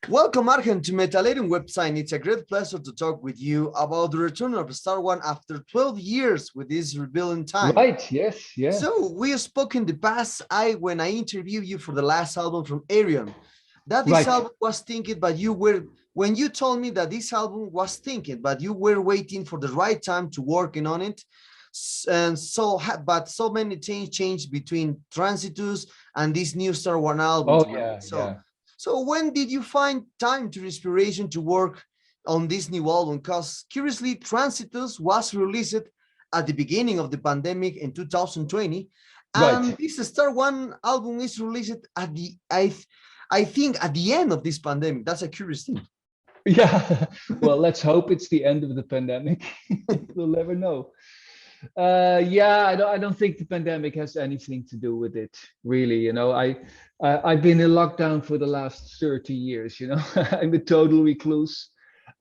Welcome, Arjen, to Metallium website. It's a great pleasure to talk with you about the return of Star One after 12 years with this rebuilding time. Right, yes, yeah. So we spoke in the past. When I interviewed you for the last album from Arion, that this Right. album was thinking, but you were when you told me that this album was thinking, but you were waiting for the right time to working on it. And so, but so many things changed between Transitus and this new Star One album Oh to release. yeah, yeah. So when did you find time to inspiration to work on this new album? Because curiously, Transitus was released at the beginning of the pandemic in 2020, and Right. this Star One album is released at I think at the end of this pandemic. That's a curious thing. Yeah. Well, let's hope it's the end of the pandemic. We'll never know. Yeah, I don't think the pandemic has anything to do with it, really. I've been in lockdown for the last 30 years, I'm a total recluse.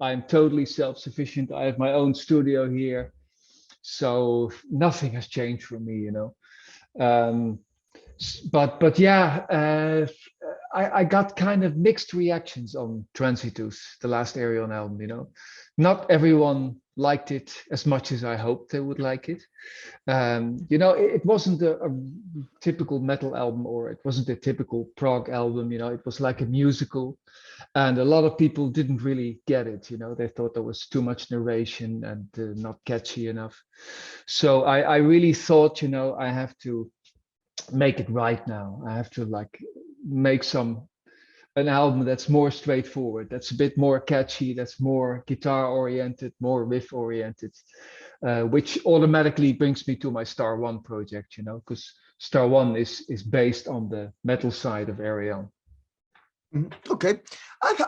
I'm totally self-sufficient. I have my own studio here. So nothing has changed for me. Um, but yeah, I got kind of mixed reactions on Transitus, the last Arion album. Not everyone liked it as much as I hoped they would like it. It wasn't a typical metal album, or it wasn't a typical prog album. It was like a musical, and a lot of people didn't really get it. They thought there was too much narration and not catchy enough. So I really thought, I have to make it right now. I have to like make an album that's more straightforward, that's a bit more catchy, that's more guitar oriented, more riff oriented, which automatically brings me to my Star One project, because Star One is based on the metal side of Arion. Okay, I've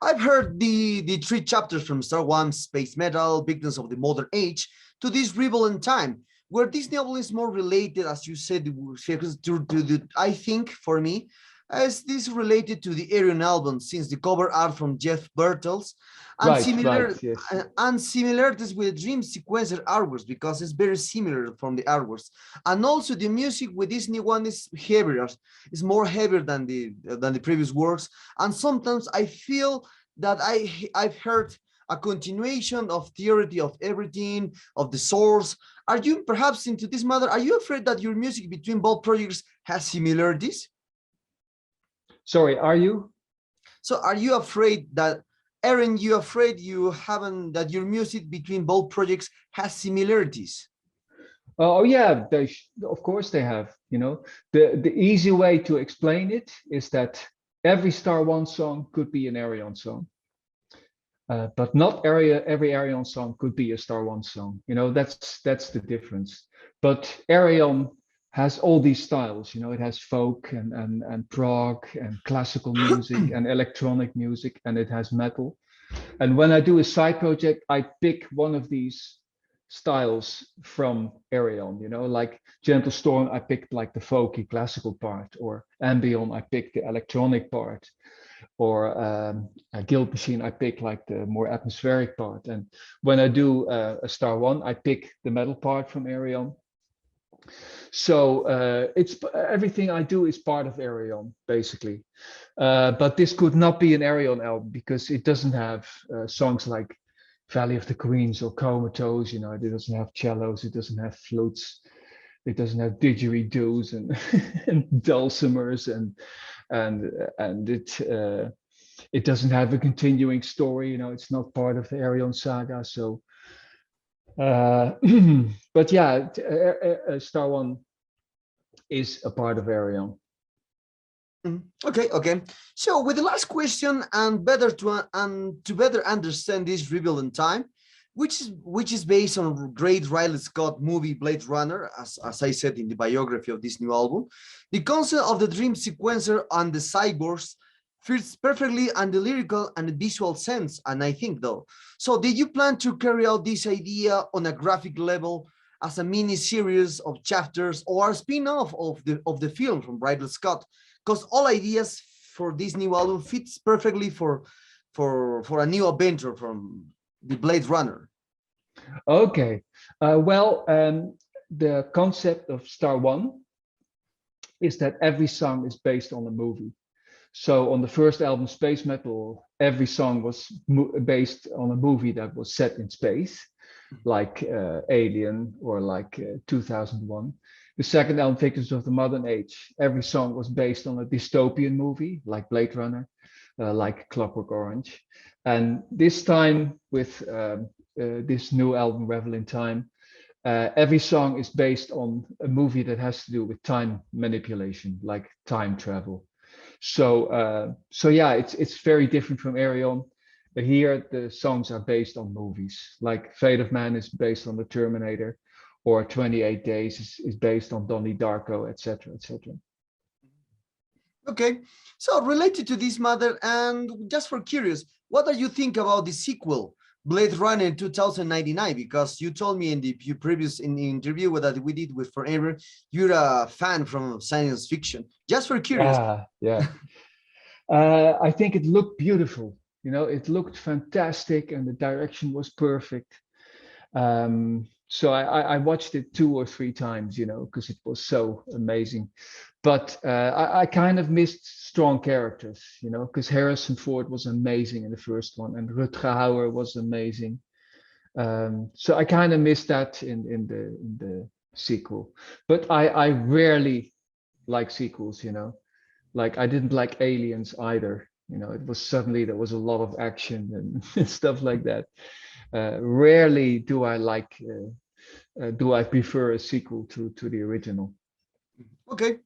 I've heard the three chapters from Star One, Space Metal, Victims of the Modern Age, to this Revel in Time, where this novel is more related, as you said, to the, I think for me, as this related to the Arion album, since the cover art from Jeff Bertels, and Right, similar right, yes. and similarities with the Dream Sequencer artworks, because it's very similar from the artworks, and also the music with this new one is heavier, is more heavier than the previous works, and sometimes I feel that I've heard a continuation of theory of everything, of the source. Are you perhaps into this matter? Are you afraid that your music between both projects has similarities? Sorry, are you? So are you afraid that, Aaron, you afraid you haven't, that your music between both projects has similarities? Oh yeah, of course they have. The easy way to explain it is that every Star One song could be an Arion song. But not every Arion song could be a Star One song. That's the difference. But Arion has all these styles. It has folk and prog and classical music and electronic music, and it has metal. And when I do a side project, I pick one of these styles from Arion. Like Gentle Storm, I picked like the folky classical part, or Ambion, I picked the electronic part, or a Guild Machine, I pick like the more atmospheric part. And when I do a Star One, I pick the metal part from Arion. So it's everything I do is part of Arion, basically. But this could not be an Arion album because it doesn't have songs like Valley of the Queens or Comatose. It doesn't have cellos, it doesn't have flutes, it doesn't have didgeridoos and, and dulcimers, and it doesn't have a continuing story. It's not part of the Arion saga. So, but yeah, Star One is a part of Arion. Okay, okay. So with the last question, and to better understand this reveal in time, which is based on great Riley Scott movie Blade Runner, as I said in the biography of this new album, the concept of the dream sequencer and the cyborgs fits perfectly on the lyrical and the visual sense, and I think though. So did you plan to carry out this idea on a graphic level as a mini series of chapters or a spin-off of the film from Ridley Scott? Because all ideas for this new album fits perfectly for a new adventure from the Blade Runner. Okay. Well, the concept of Star One is that every song is based on a movie. So on the first album, Space Metal, every song was based on a movie that was set in space, like Alien or like 2001. The second album, Victims of the Modern Age, every song was based on a dystopian movie, like Blade Runner, like Clockwork Orange. And this time with this new album, Revel in Time, every song is based on a movie that has to do with time manipulation, like time travel. So yeah, it's very different from Arion. But here the songs are based on movies. Like Fate of Man is based on the Terminator, or 28 Days is based on Donnie Darko, etc., etc. Okay, so related to this matter, and just for curious, what do you think about the sequel, Blade Runner 2099? Because you told me in the previous in the interview that we did with Forever, you're a fan from science fiction. Just for curious. Yeah, yeah. I think it looked beautiful. You know, it looked fantastic, and the direction was perfect. So I watched it 2 or 3 times, you know, because it was so amazing. But I kind of missed strong characters, you know, because Harrison Ford was amazing in the first one, and Rutger Hauer was amazing. So I kind of missed that in the sequel. But I rarely like sequels, you know. Like I didn't like Aliens either. You know, it was suddenly there was a lot of action and stuff like that. Rarely do I like do I prefer a sequel to the original. Okay,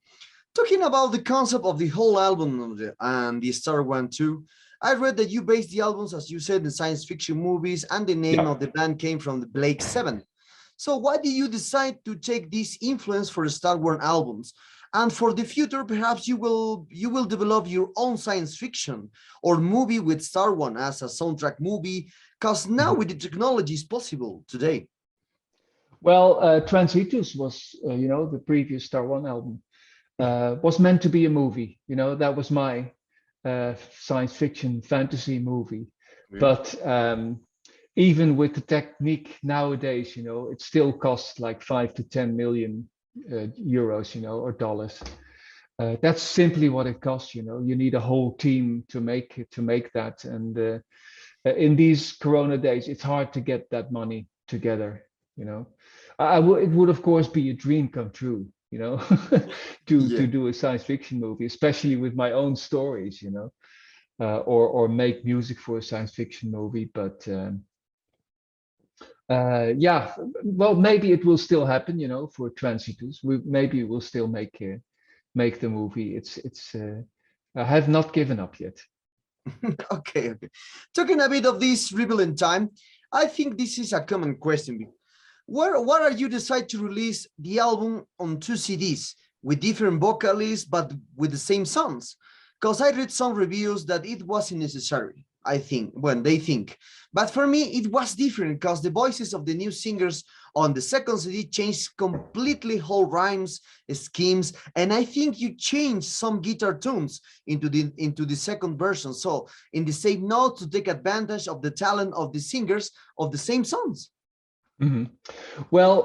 talking about the concept of the whole album and the Star One too, I read that you based the albums, as you said, in science fiction movies, and the name Yeah. of the band came from the Blake Seven. So why did you decide to take this influence for the Star Wars albums? And for the future, perhaps you will develop your own science fiction or movie with Star Wars as a soundtrack movie, because now Mhm. with the technology is possible today. Well, Transitus was, you know, the previous Star One album was meant to be a movie. You know, that was my science fiction fantasy movie. Yeah. But even with the technique nowadays, you know, it still costs like 5 to 10 million euros, you know, or dollars. That's simply what it costs. You know, you need a whole team to make that, and in these Corona days, it's hard to get that money together. You know, it would of course be a dream come true. You know, to Yeah. do a science fiction movie, especially with my own stories. You know, or make music for a science fiction movie, but. Yeah, well, maybe it will still happen, you know, for Transitus. Maybe we'll still make the movie. It's I have not given up yet. Okay, okay. Talking a bit of this Rebel in Time, I think this is a common question. Why are you decide to release the album on 2 CDs with different vocalists but with the same songs? Because I read some reviews that it wasn't necessary, I think, when they think. But for me, it was different because the voices of the new singers on the second CD changed completely whole rhymes, schemes, and I think you changed some guitar tunes into the second version. So in the same note to take advantage of the talent of the singers of the same songs. Mhm. Well,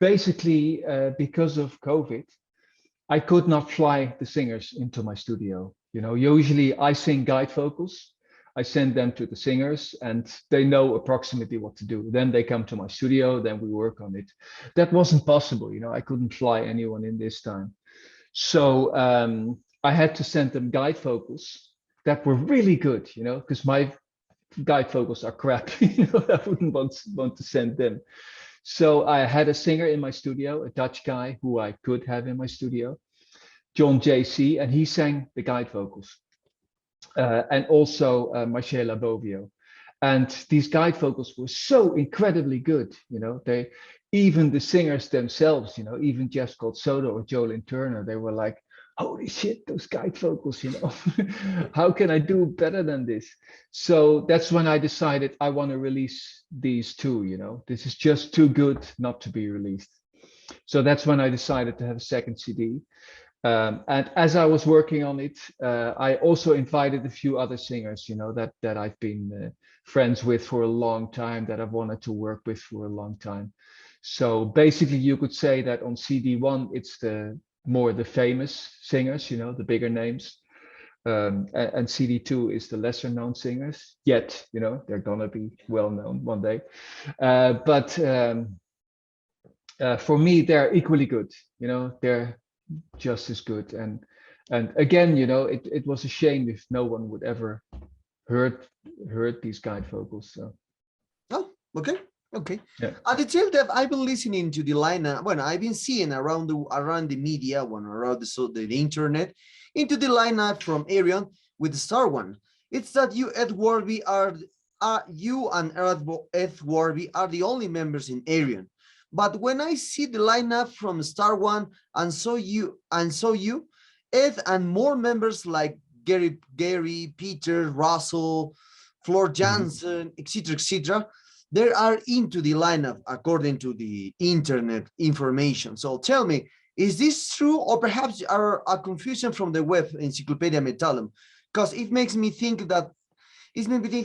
basically, because of COVID, I could not fly the singers into my studio. You know, usually I sing guide vocals. I send them to the singers and they know approximately what to do. Then they come to my studio, then we work on it. That wasn't possible. You know, I couldn't fly anyone in this time. So I had to send them guide vocals that were really good, you know, because my guide vocals are crap. You know, I wouldn't want to send them. So I had a singer in my studio, a Dutch guy who I could have in my studio, John JC, and he sang the guide vocals, and also Marcela Bovio. And these guide vocals were so incredibly good, you know. They even the singers themselves, you know, even Jeff Scott Soto or Jolene Turner, they were like, "Holy shit, those guide vocals, you know, how can I do better than this?" So that's when I decided I want to release these two. You know, this is just too good not to be released. So that's when I decided to have a second CD. And as I was working on it, I also invited a few other singers, you know, that I've been friends with for a long time, that I've wanted to work with for a long time. So basically, you could say that on CD one, it's the more the famous singers, you know, the bigger names. And CD2 is the lesser known singers. Yet, they're gonna be well known one day. But for me, they're equally good. They're just as good. And again, it was a shame if no one would ever heard these guide vocals. So. Oh, okay. Okay. Yeah. At the tail that I've been listening to the lineup, well, I've been seeing around the media, around the internet, into the lineup from Arjen with the Star One. It's that you, Ed Warby, you and Ed Warby are the only members in Arjen. But when I see the lineup from Star One and saw you, Ed and more members like Gary, Peter, Russell, Floor Jansen, etc., they are into the lineup according to the internet information. So tell me, is this true, or perhaps a confusion from the web Encyclopedia Metallum? Because it makes me think that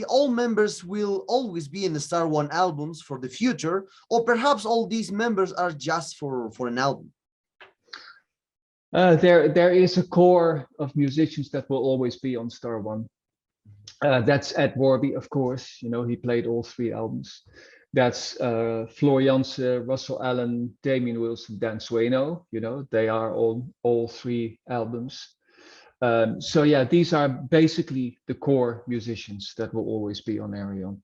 all members will always be in the Star One albums for the future, or perhaps all these members are just for an album. There is a core of musicians that will always be on Star One. That's Ed Warby, of course. He played all 3 albums. That's Floor Jansen, Russell Allen, Damien Wilson, Dan Swano. They are on all 3 albums. So yeah, these are basically the core musicians that will always be on Arjen.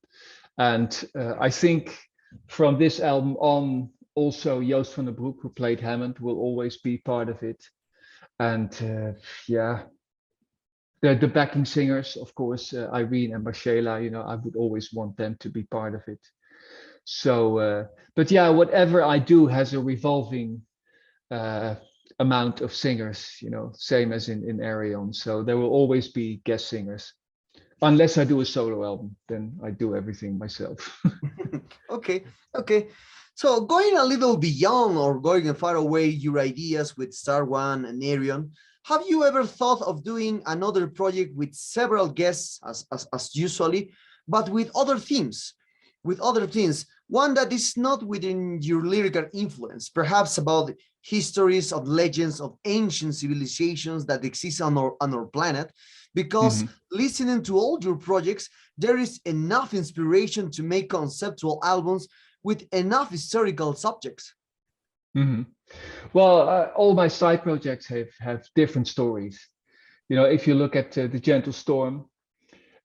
And I think from this album on, also Joost van den Broek, who played Hammond, will always be part of it. And yeah, the backing singers, of course, Irene and Marcela, I would always want them to be part of it. So, but yeah, whatever I do has a revolving amount of singers, same as in Arjen. So there will always be guest singers. Unless I do a solo album, then I do everything myself. Okay. So going a little beyond or going far away your ideas with Star One and Arjen, have you ever thought of doing another project with several guests as usually, but with other themes? One that is not within your lyrical influence, perhaps about histories of legends of ancient civilizations that exist on our planet, because listening to all your projects, there is enough inspiration to make conceptual albums with enough historical subjects. Well, all my side projects have different stories. If you look at The Gentle Storm,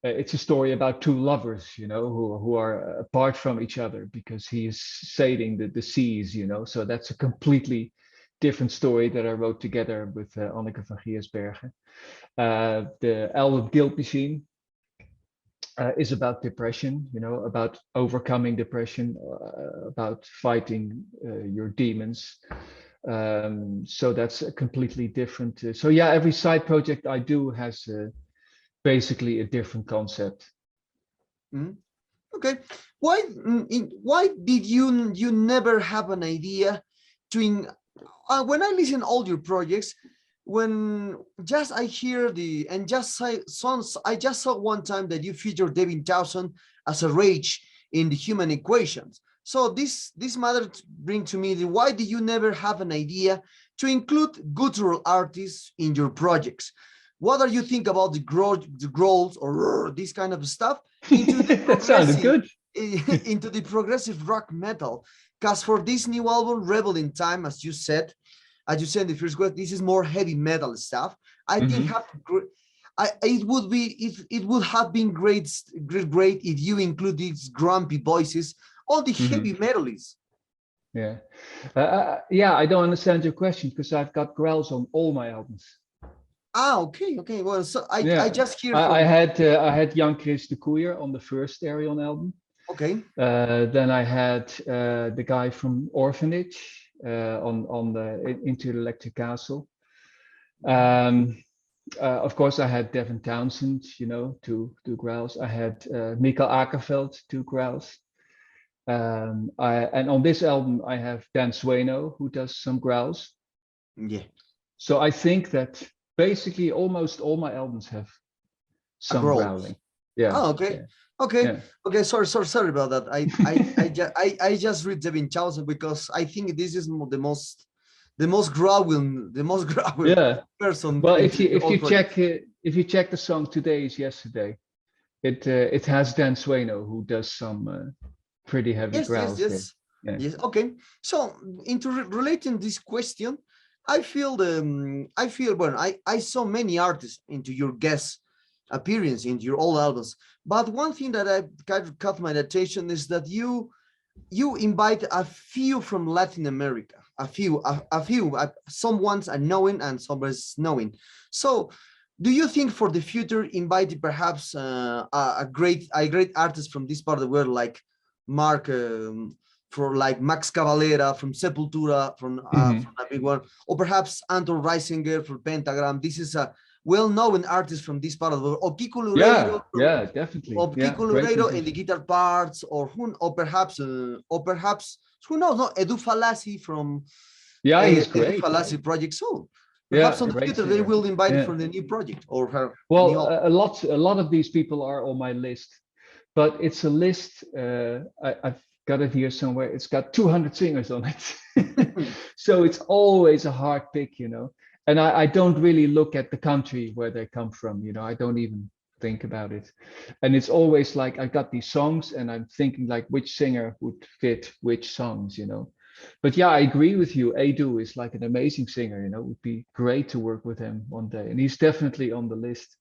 it's a story about 2 lovers, who are apart from each other because he is sailing the seas, so that's a completely different story that I wrote together with Anneke van Giersbergen. The album Guilt Machine is about depression, about overcoming depression, about fighting your demons. So that's a completely different. So yeah, every side project I do has basically a different concept. Okay, why did you never have an idea to? When I listen all your projects, when just I hear I just saw one time that you featured Devin Townsend as a rage in the Human Equations. So this matter bring to me why did you never have an idea to include guttural artists in your projects? What do you think about the growls or this kind of stuff into the That sounded good. into the progressive rock metal? Because for this new album, Revel in Time, as you said in the first question, this is more heavy metal stuff. I think it would have been great if you include these grumpy voices, all the heavy metalists. Yeah, yeah. I don't understand your question because I've got growls on all my albums. Okay. Well, so I just hear. I had Jan Chris de Koeier on the first Arjen album. Okay. Then I had the guy from Orphanage on the Into the Electric Castle. Of course, I had Devin Townsend, 2 growls. I had Mikael Akerveld, 2 growls. And on this album, I have Dan Swano, who does some growls. Yeah. So I think that basically almost all my albums have some growling. Yeah. Oh, okay. Yeah. Okay. Yeah. Okay. Sorry about that. I just read Devin Townsend because I think this is the most growling yeah. person. Well, if you check if you check the song Today is Yesterday, it has Dan Swano who does some pretty heavy Yes, yes, growls there. yes, Yeah. yes. Okay. So into relating this question, I feel I feel well. I saw many artists into your guest appearance into your old albums, but one thing that I kind of caught my attention is that you invite a few from Latin America, a few. Some ones are knowing and some is knowing. So, do you think for the future invite perhaps a great artist from this part of the world like Mark, for like Max Cavalera from Sepultura, from a big one, or perhaps Anton Reisinger from Pentagram? This is a well-known artist from this part of the world, or Kiko Loureiro Yeah, from yeah, definitely. of Yeah, Kiko great Loureiro in the musician. guitar parts, or perhaps who knows? No, Edu Falassi from Yeah, he's Edu great. Yeah, Falassi project. So perhaps yeah, on the great future they singer. will invite it Yeah. for the new project or her new Well, album. a lot of these people are on my list, but it's a list. I've got it here somewhere. It's got 200 singers on it, so it's always a hard pick, you know. And I don't really look at the country where they come from, you know. I don't even think about it. And it's always like I got these songs, and I'm thinking like which singer would fit which songs, you know. But yeah, I agree with you. Adu is like an amazing singer, you know. It would be great to work with him one day, and he's definitely on the list.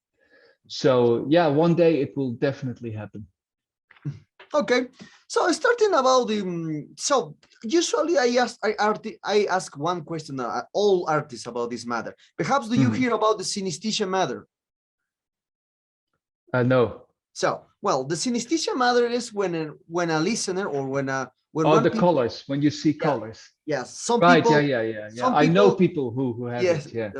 So yeah, one day it will definitely happen. Okay, so starting about the so usually I ask one question all artists about this matter. Perhaps do you Mhm. hear about the synesthesia matter? No. So well, the synesthesia matter is when a listener or when Oh, one the people, colors, when you see yeah, colors. yes, Right, yeah, yeah, yeah, yeah. some I know people, people who have yes, it. Yeah.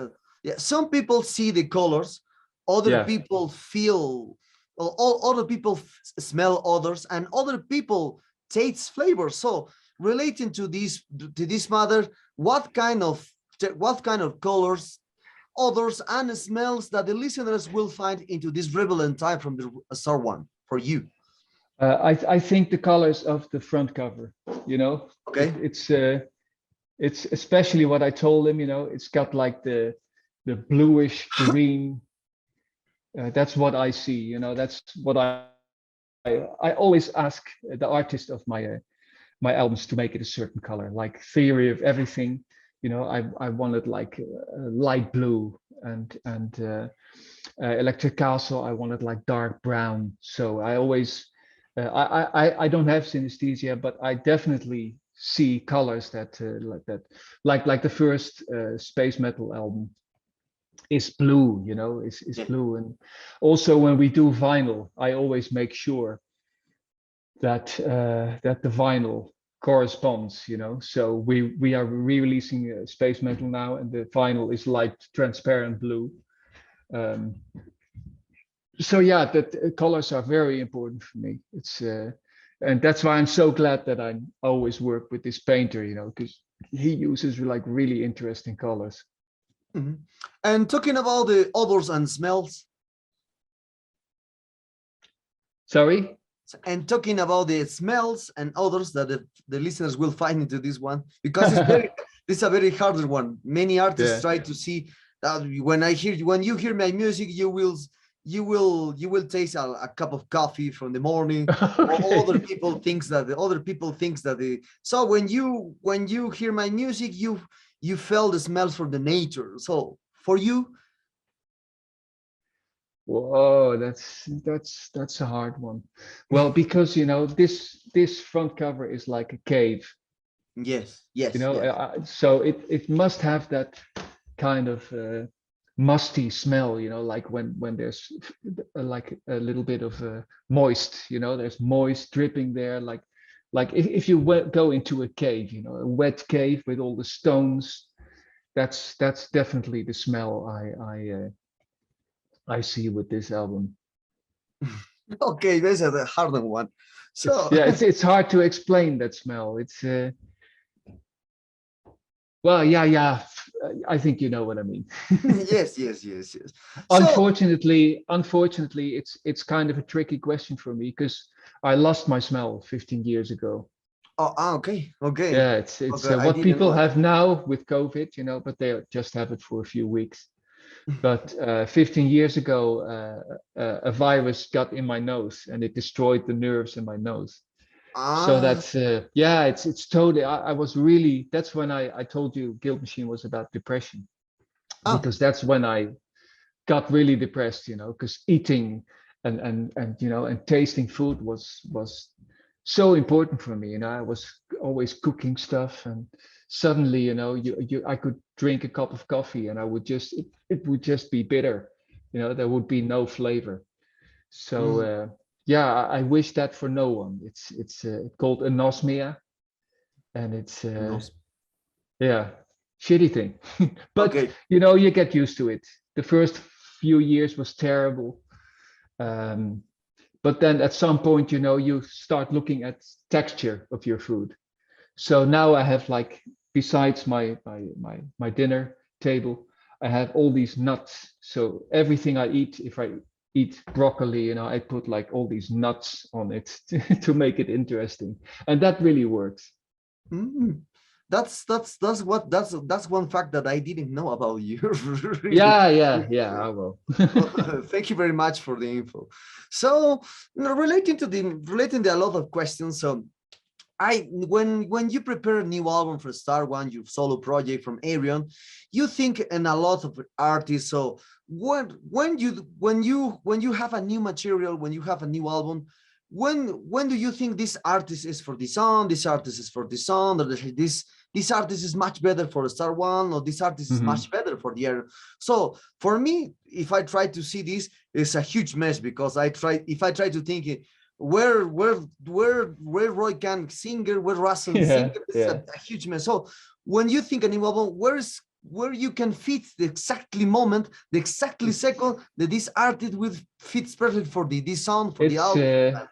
yeah, some people see the colors, other Yeah. people feel, well, all other people smell others, and other people taste flavors. So relating to this matter, what kind of colors, odors, and smells that the listeners will find into this Revel and Time from the Star One for you? I think the colors of the front cover, you know, Okay. it's especially what I told him, you know, it's got like the bluish green. That's what I see, you know, that's what I always ask the artist of my albums to make it a certain color, like Theory of Everything. You know, I wanted like light blue, and Electric Castle I wanted like dark brown. So I always I don't have synesthesia, but I definitely see colors that like that, like the first space metal album is blue, you know, is Yeah. blue. And also when we do vinyl, I always make sure that the vinyl corresponds, you know. So we are re-releasing space metal now, and the vinyl is light transparent blue. um, so yeah, that colors are very important for me. It's and that's why I'm so glad that I always work with this painter, you know, because he uses like really interesting colors. Mhm. And talking about the odors and smells, Sorry. and talking about the smells and odors that the listeners will find into this one, because it's very, this is a very hard one. Many artists Yeah. try to see that when you hear my music, you will taste a cup of coffee from the morning, or other Okay. people thinks that the other people thinks that the so when you hear my music, you feel the smells from the nature. So for you, Whoa, that's a hard one. Well, because you know this front cover is like a cave, yes, you yes, know, yes. so it must have that kind of musty smell, you know, like when there's like a little bit of moist, you know, there's moist dripping there, like if you go into a cave, you know, a wet cave with all the stones, that's definitely the smell I see with this album. Okay, this is a harder one. It's So yeah, it's hard to explain that smell. It's well, yeah, yeah. I think you know what I mean. yes, yes, yes, yes. So, Unfortunately, it's kind of a tricky question for me because I lost my smell 15 years ago. oh, okay, okay, Yeah, it's okay. I what didn't people know that. have now with COVID, you know, but they just have it for a few weeks. But 15 years ago, a virus got in my nose and it destroyed the nerves in my nose. So Ah, that's yeah, it's totally. I was really. That's when I told you Guild Machine was about depression, oh, because that's when I got really depressed. Because eating and tasting food was so important for me. I was always cooking stuff, and suddenly, you I could drink a cup of coffee, and it would just be bitter. There would be no flavor. So mm, yeah, I wish that for no one. It's called anosmia, and it's no. yeah, shitty thing. But Okay. you get used to it. The first few years was terrible. Um, but then at some point, you start looking at texture of your food. So now I have, like, besides my dinner table, I have all these nuts. So everything I eat, if I eat broccoli, I put like all these nuts on it to make it interesting, and that really works. Mm. That's one fact that I didn't know about you. Really. Yeah, yeah, yeah. I will. Well, thank you very much for the info. So, relating to a lot of questions. So, when you prepare a new album for Star One, your solo project from Arjen, you think in a lot of artists. So when you have a new material, when you have a new album, when do you think this artist is for this song, this artist is for this song, or this artist is much better for Star One, or this artist is Mhm. much better for the other? So for me, if I try to see this, it's a huge mess, because if I try to think it, where Roy Kahn singer, where Russell Yeah, singer, this is yeah. a huge mess. So when you think a new album, where you can fit the exactly moment, the exactly second that this artist will fits perfect for this sound for the It's album.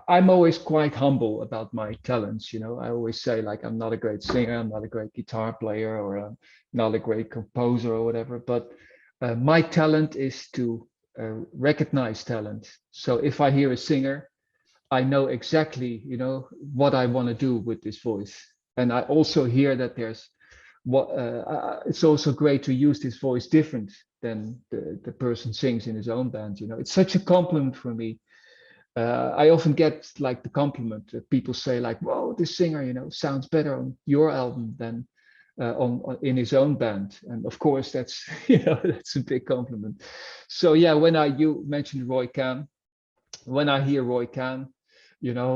I'm always quite humble about my talents. I always say, like, I'm not a great singer, I'm not a great guitar player, or I'm not a great composer or whatever. But my talent is to recognize talent. So if I hear a singer, I know exactly, what I want to do with this voice. And I also hear that there's what it's also great to use this voice different than the person sings in his own band. It's such a compliment for me. I often get, like, the compliment that people say, like, "Whoa, this singer, sounds better on your album than on in his own band." And of course, that's that's a big compliment. So yeah, when you mentioned Roy Kahn, when I hear Roy Kahn, you know,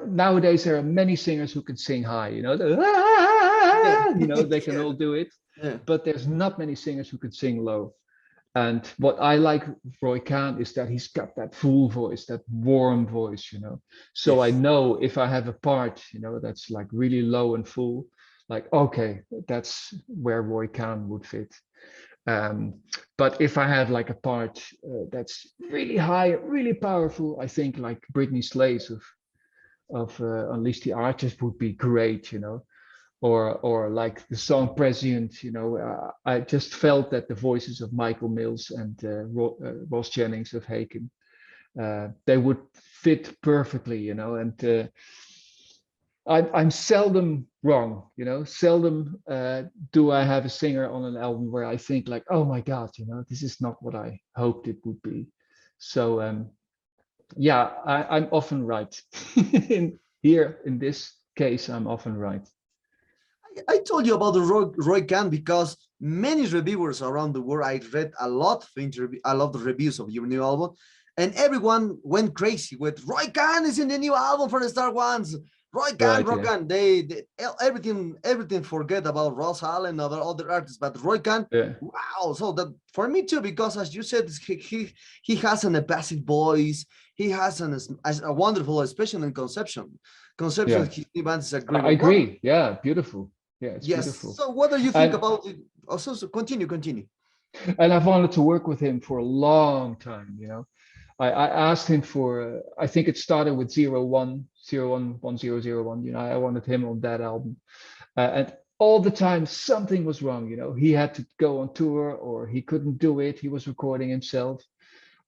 nowadays there are many singers who can sing high. Yeah. They can Yeah. all do it, Yeah. but there's not many singers who can sing low. And what I like Roy Kahn is that he's got that full voice, that warm voice. So I Yes. know if I have a part, that's like really low and full, like, okay, that's where Roy Kahn would fit. Um, but if I have like a part that's really high, really powerful, I think like Britney Slays of Unleash the Archers would be great. Or like the song Prescient. I just felt that the voices of Michael Mills and Ross Jennings of Haken, they would fit perfectly. And I'm seldom wrong. Seldom do I have a singer on an album where I think, like, oh my God, this is not what I hoped it would be. So yeah, I'm often right. In this case, I'm often right. I told you about the Roy Kahn because many reviewers around the world, I read a lot of interview, a lot of reviews of your new album, and everyone went crazy with Roy Kahn is in the new album for the Star Ones. Right, Roy yeah. Kahn. They everything forget about Ross Allen and other artists, but Roy Kahn, Yeah. wow. So that for me too, because as you said, he has an passive voice. He has a wonderful, especially in conception. Conception, Yeah, his new band is a great I one. What agree. Yeah, beautiful. Yeah, it's Yes. beautiful. So what do you think And about it? Also, so continue. and I've wanted to work with him for a long time. I asked him for I think it started with 01 1001. I wanted him on that album. And all the time something was wrong. He had to go on tour, or he couldn't do it. He was recording himself,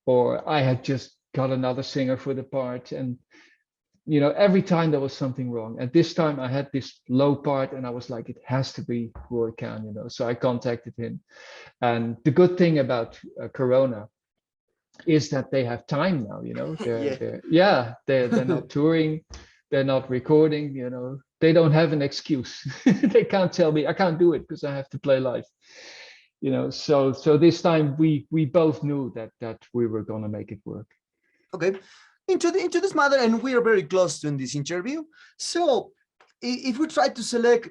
or I had just got another singer for the part. And every time there was something wrong. And this time I had this low part and I was like, it has to be Roy Kahn, So I contacted him. And the good thing about Corona is that they have time now, Yeah. they're not touring, they're not recording, they don't have an excuse. They can't tell me I can't do it because I have to play live. So this time we both knew that we were going to make it work. Okay, into this matter, and we are very close to in this interview. So if we try to select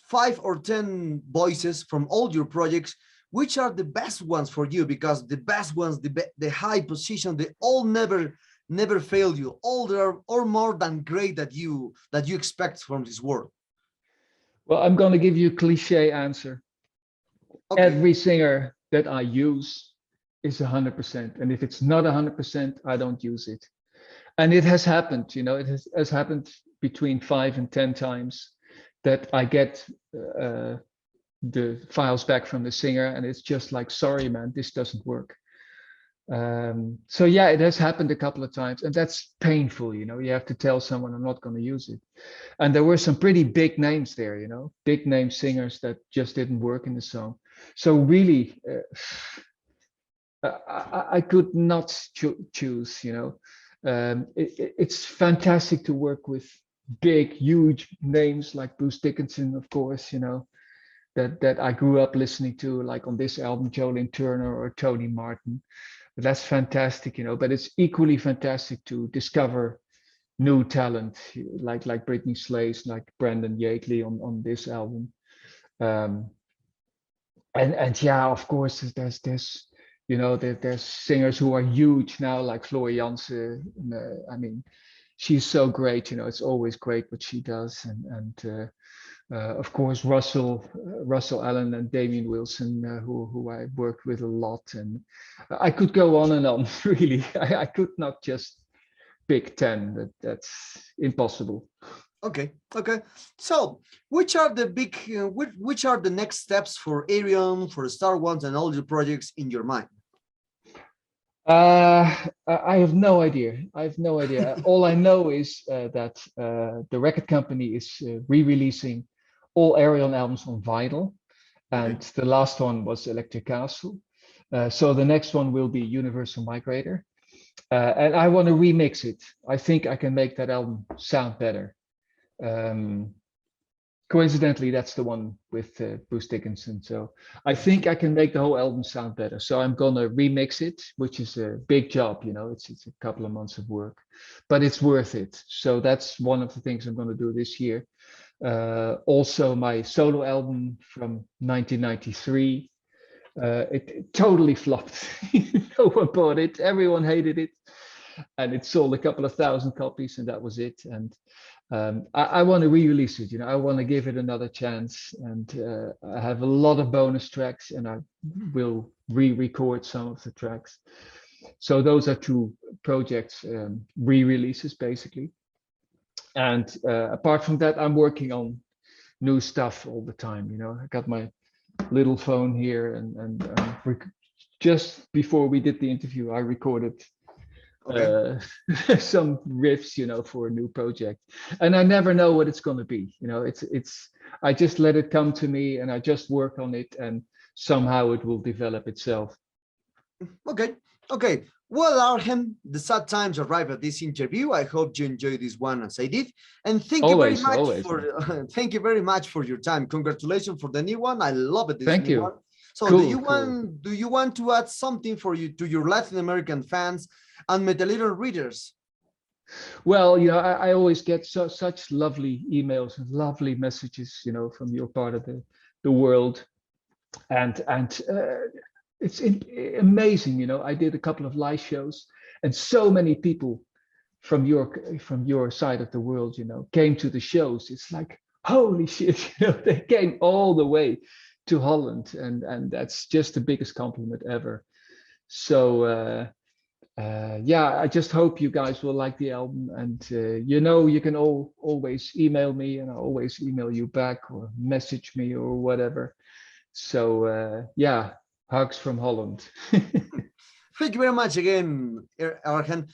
5 or 10 voices from all your projects, which are the best ones for you? Because the best ones, the high position, they all never fail you. All they are or more than great that you expect from this world. Well, I'm going to give you a cliche answer. Okay. Every singer that I use is 100%. And if it's not 100%, I don't use it. And it has happened, it has happened between 5 and 10 times that I get the files back from the singer and it's just like, sorry, man, this doesn't work. So yeah, it has happened a couple of times and that's painful, you have to tell someone I'm not going to use it. And there were some pretty big names there, big name singers that just didn't work in the song. So really, I could not choose, it's fantastic to work with big, huge names like Bruce Dickinson, of course, that I grew up listening to, like on this album, Jolene Turner or Tony Martin. That's fantastic, but it's equally fantastic to discover new talent, like Britney Slays, like Brandon Yakeley on this album. And yeah, of course, there's there's singers who are huge now, like Floor Jansen. I mean, she's so great. It's always great what she does, and of course Russell Allen and Damian Wilson, who I worked with a lot, and I could go on and on. Really, I could not just pick 10. That's impossible. Okay. So, which are the big, which are the next steps for Arjen, for Star Ones, and all your projects in your mind? I have no idea. All I know is that the record company is re-releasing all Arjen albums on vinyl, and the last one was Electric Castle. So the next one will be Universal Migrator, and I want to remix it. I think I can make that album sound better. Coincidentally, that's the one with Bruce Dickinson. So I think I can make the whole album sound better. So I'm gonna remix it, which is a big job, it's a couple of months of work, but it's worth it. So that's one of the things I'm gonna do this year. Also my solo album from 1993, it totally flopped. No one bought it, everyone hated it, and it sold a couple of thousand copies, and that was it. And I want to re-release it. I want to give it another chance, and I have a lot of bonus tracks, and I will re-record some of the tracks. So those are 2 projects, re-releases basically. And apart from that, I'm working on new stuff all the time. I got my little phone here, and just before we did the interview, I recorded some riffs, for a new project, and I never know what it's going to be. It's I just let it come to me, and I just work on it, and somehow it will develop itself. Okay. Well, Arjen, the sad times arrive at this interview. I hope you enjoyed this one as I did, and thank you very much for thank you very much for your time. Congratulations for the new one. I love it. Thank you. One. So cool, do you want to add something to your Latin American fans and Metallica readers? Well, I always get such lovely emails and lovely messages, from your part of the world, and it's amazing. I did a couple of live shows, and so many people from your side of the world, came to the shows. It's like, holy shit, they came all the way to Holland, and that's just the biggest compliment ever. So yeah, I just hope you guys will like the album, and you can always email me, and I'll always email you back or message me or whatever. So yeah, hugs from Holland. Thank you very much again, Arjen.